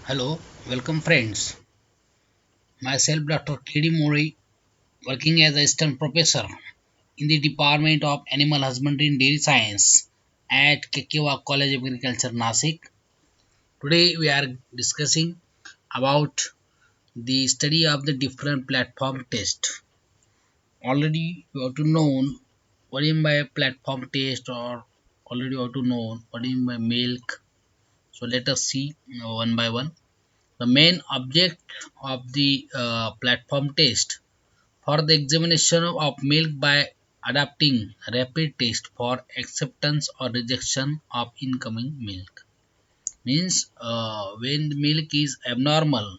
Hello, welcome friends. Myself Dr. K.D. Mori, working as assistant professor in the Department of Animal Husbandry and Dairy Science at Kekewa College of Agriculture, Nasik. Today we are discussing about the study of the different platform test. Already you have to know what is by platform test or already you have to know what is by milk. So let us see one by one. The main object of the platform test for the examination of milk by adapting rapid test for acceptance or rejection of incoming milk means when the milk is abnormal,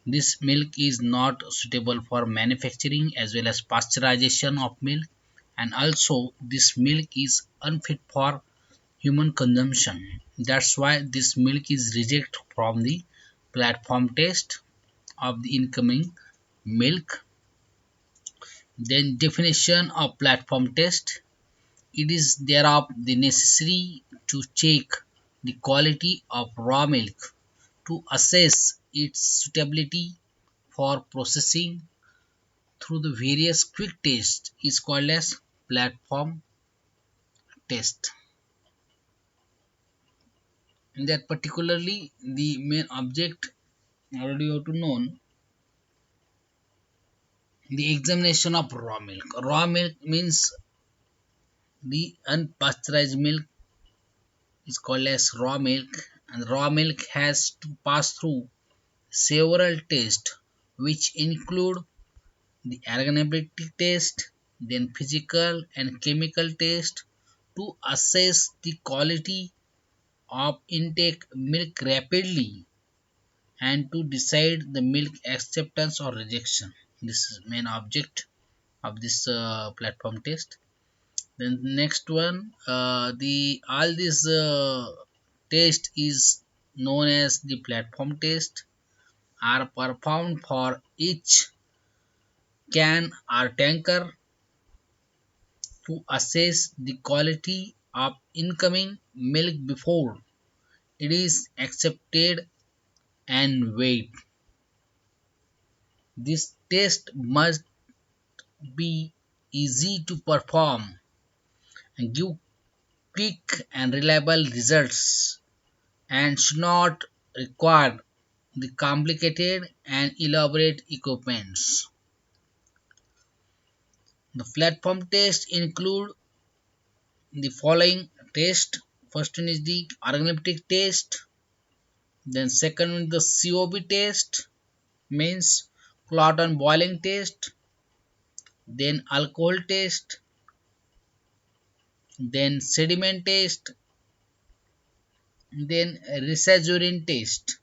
this milk is not suitable for manufacturing as well as pasteurization of milk, and also this milk is unfit for human consumption. That's why this milk is rejected from the platform test of the incoming milk. Then definition of platform test. It is thereof the necessary to check the quality of raw milk to assess its suitability for processing through the various quick tests is called as platform test. In that particularly the main object already you have to know the examination of raw milk. Raw milk means the unpasteurized milk is called as raw milk, and raw milk has to pass through several tests which include the ergonomic test, then physical and chemical test to assess the quality of intake milk rapidly and to decide the milk acceptance or rejection. This is main object of this platform test. Then next one, the all this test is known as the platform test are performed for each can or tanker to assess the quality of incoming milk before it is accepted and weighed. This test must be easy to perform and give quick and reliable results and should not require the complicated and elaborate equipments. The platform test include the following test. First one is the organoleptic test, then second one the COB test means clot and boiling test, then alcohol test, then sediment test, then urine test.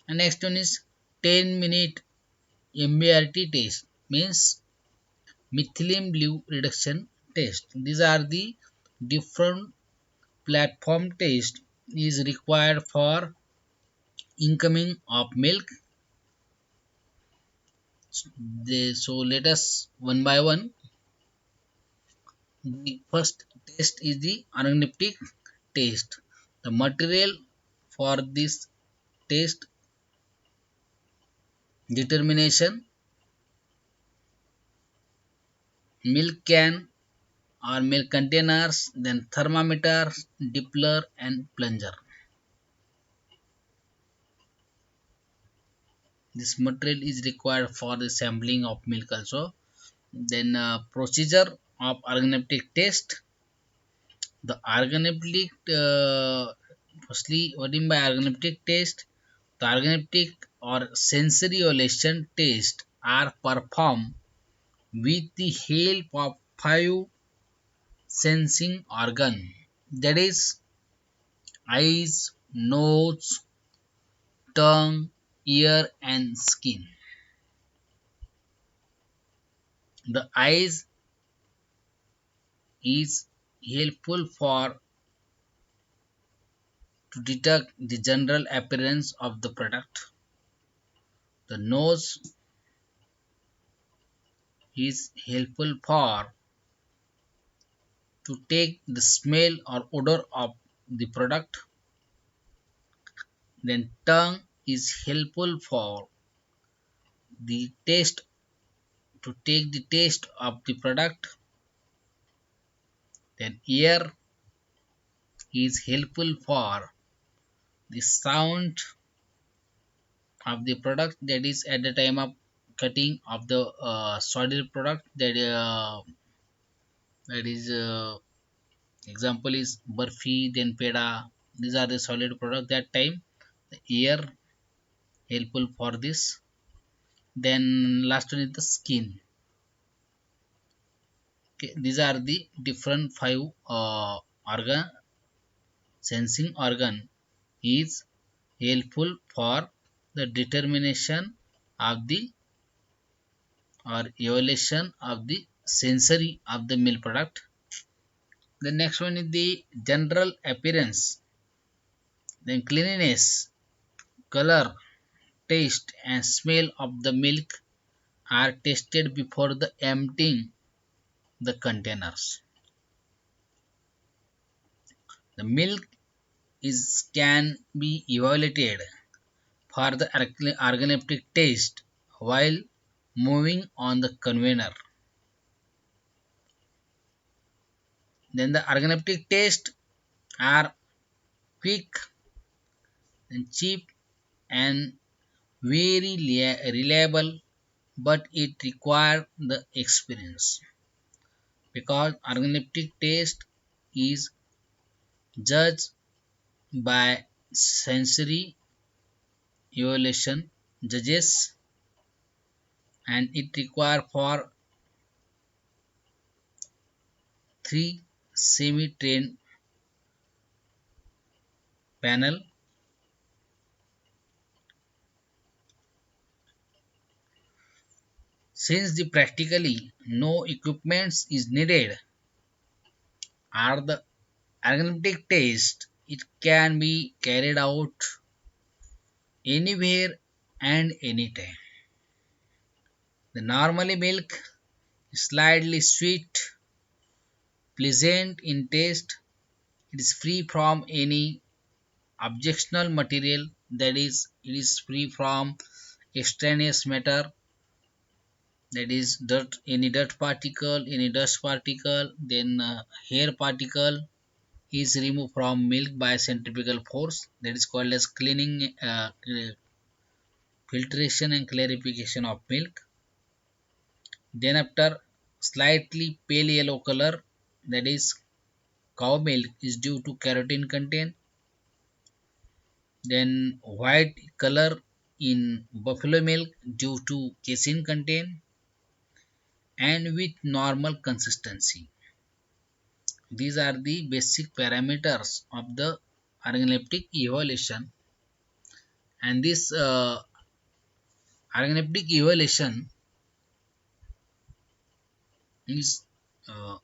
And next one is 10-minute MBRT test means methylene blue reduction test. These are the different platform test is required for incoming of milk. So let us one by one. The first test is the organoleptic test. The material for this test determination: milk can or milk containers, then thermometer, dippler and plunger. This material is required for the sampling of milk also. Then procedure of organoleptic test. The organoleptic firstly what do you mean by organoleptic test? The organoleptic or sensoriolation test are performed with the help of five sensing organ, that is eyes, nose, tongue, ear and skin. The eyes is helpful for to detect the general appearance of the product. The nose is helpful for to take the smell or odor of the product. Then tongue is helpful for the taste to take the taste of the product. Then ear is helpful for the sound of the product, that is at the time of cutting of the solid product, that is example is burfi, then peda. These are the solid product. That time the ear helpful for this. Then last one is the skin. Okay, these are the different five organ sensing organ is helpful for the determination of the or evaluation of the sensory of the milk product. The next one is the general appearance. Then cleanliness, color, taste and smell of the milk are tested before the emptying the containers. The milk is can be evaluated for the organoleptic taste while moving on the conveyor. Then the organoleptic taste are quick and cheap and very reliable, but it requires the experience because organoleptic taste is judged by sensory evaluation judges, and it requires for three semi-trained panel. Since the practically no equipment is needed or the organoleptic test, it can be carried out anywhere and anytime. The normally milk is slightly sweet, pleasant in taste. It is free from any objectionable material, that is it is free from extraneous matter, that is dirt, any dirt particle, any dust particle, then hair particle is removed from milk by centrifugal force, that is called as cleaning, filtration and clarification of milk. Then after slightly pale yellow color, that is cow milk is due to carotene content. Then white color in buffalo milk due to casein content and with normal consistency. These are the basic parameters of the organoleptic evaluation, and this organoleptic evaluation is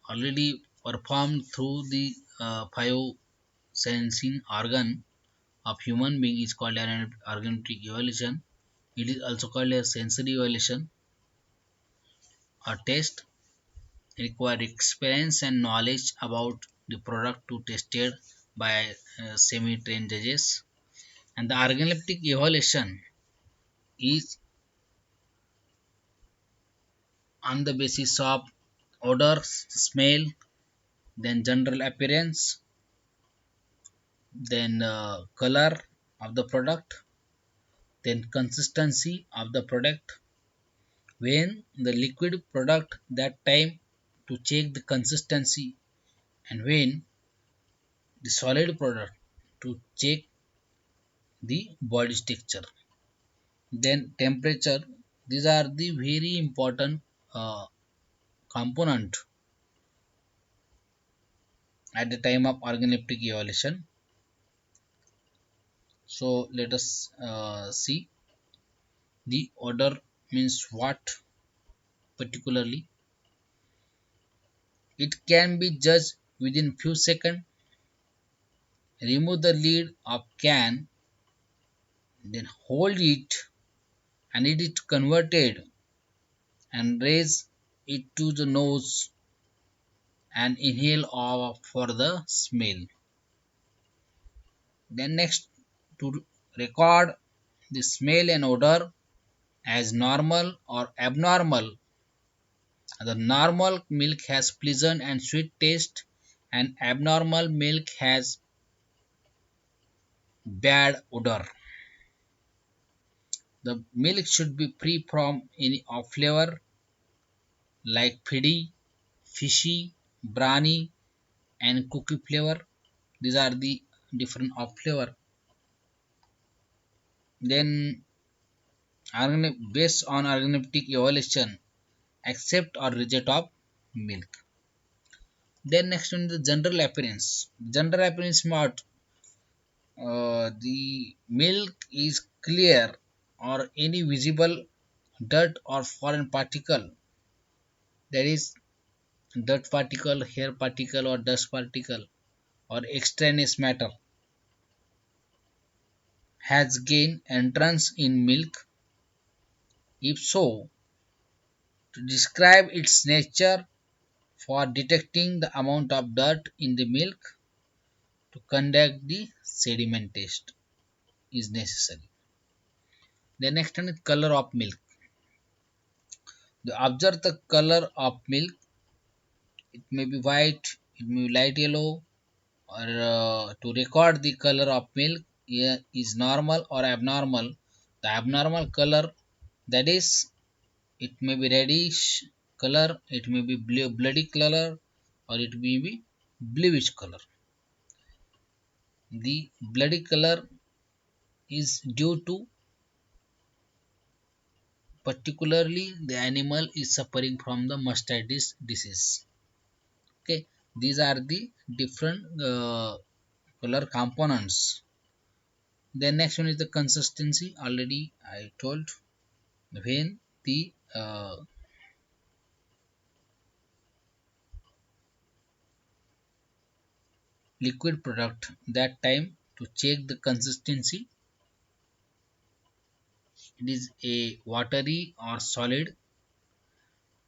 already performed through the five sensing organ of human being is called an organoleptic evaluation. It is also called a sensory evaluation or test. Require experience and knowledge about the product to tested by semi-trained judges. And the organoleptic evaluation is on the basis of odor, smell, then general appearance, then color of the product, then consistency of the product. When the liquid product, that time to check the consistency, and when the solid product to check the body texture. Then temperature. These are the very important uh, component at the time of organoleptic evaluation. So let us see the odor means what particularly. It can be judged within few seconds. Remove the lid of can, then hold it and it is converted and raise it to the nose and inhale off for the smell. Then next to record the smell and odor as normal or abnormal. The normal milk has pleasant and sweet taste, and abnormal milk has bad odor. The milk should be free from any of flavor like piddy, fishy, briny, and cookie flavor. These are the different of flavor. Then based on organoleptic evaluation, accept or reject of milk. Then next one is the general appearance. General appearance what? The milk is clear or any visible dirt or foreign particle, that is dirt particle, hair particle or dust particle or extraneous matter has gained entrance in milk. If so, to describe its nature, for detecting the amount of dirt in the milk, to conduct the sediment test is necessary. The next one is color of milk. To observe the color of milk, it may be white, it may be light yellow, or to record the color of milk is normal or abnormal. The abnormal color, that is, it may be reddish color, it may be bloody color, or it may be bluish color. The bloody color is due to particularly the animal is suffering from the mastitis disease. Okay, these are the different color components. Then next one is the consistency. Already I told, when the liquid product, that time to check the consistency, it is a watery or solid.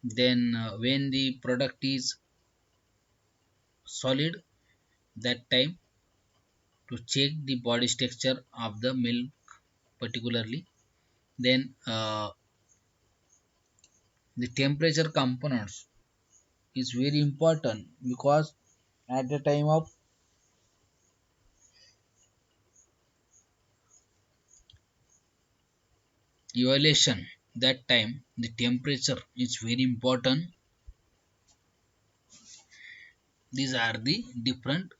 Then when the product is solid, that time to check the body texture of the milk particularly. Then the temperature components is very important, because at the time of evaluation, that time the temperature is very important. These are the different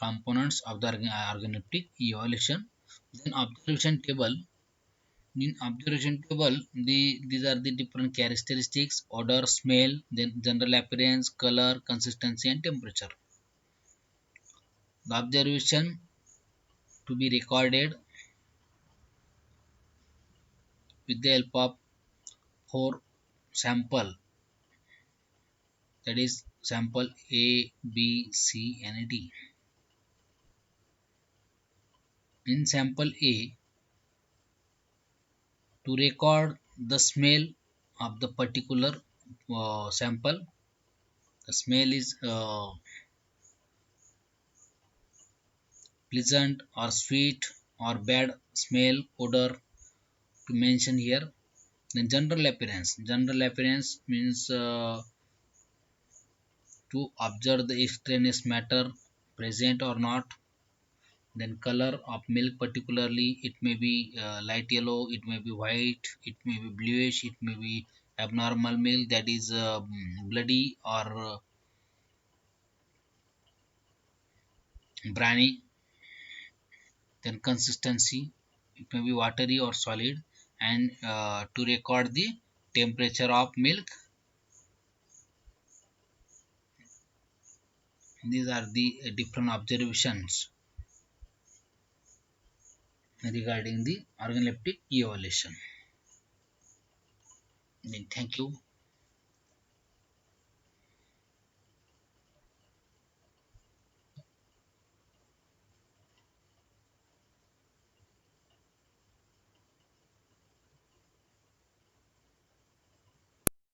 components of the organoleptic evaluation. Then observation table. In observation table, these are the different characteristics: odor, smell, then general appearance, color, consistency, and temperature. The observation to be recorded with the help of four sample, that is sample A, B, C, and D. In sample A, to record the smell of the particular sample, the smell is pleasant or sweet or bad smell, odor to mention here. Then general appearance means to observe the extraneous matter present or not. Then color of milk, particularly it may be light yellow, it may be white, it may be bluish, it may be abnormal milk, that is bloody or briny. Then consistency, it may be watery or solid. And to record the temperature of milk, these are the different observations regarding the organoleptic evaluation. Thank you.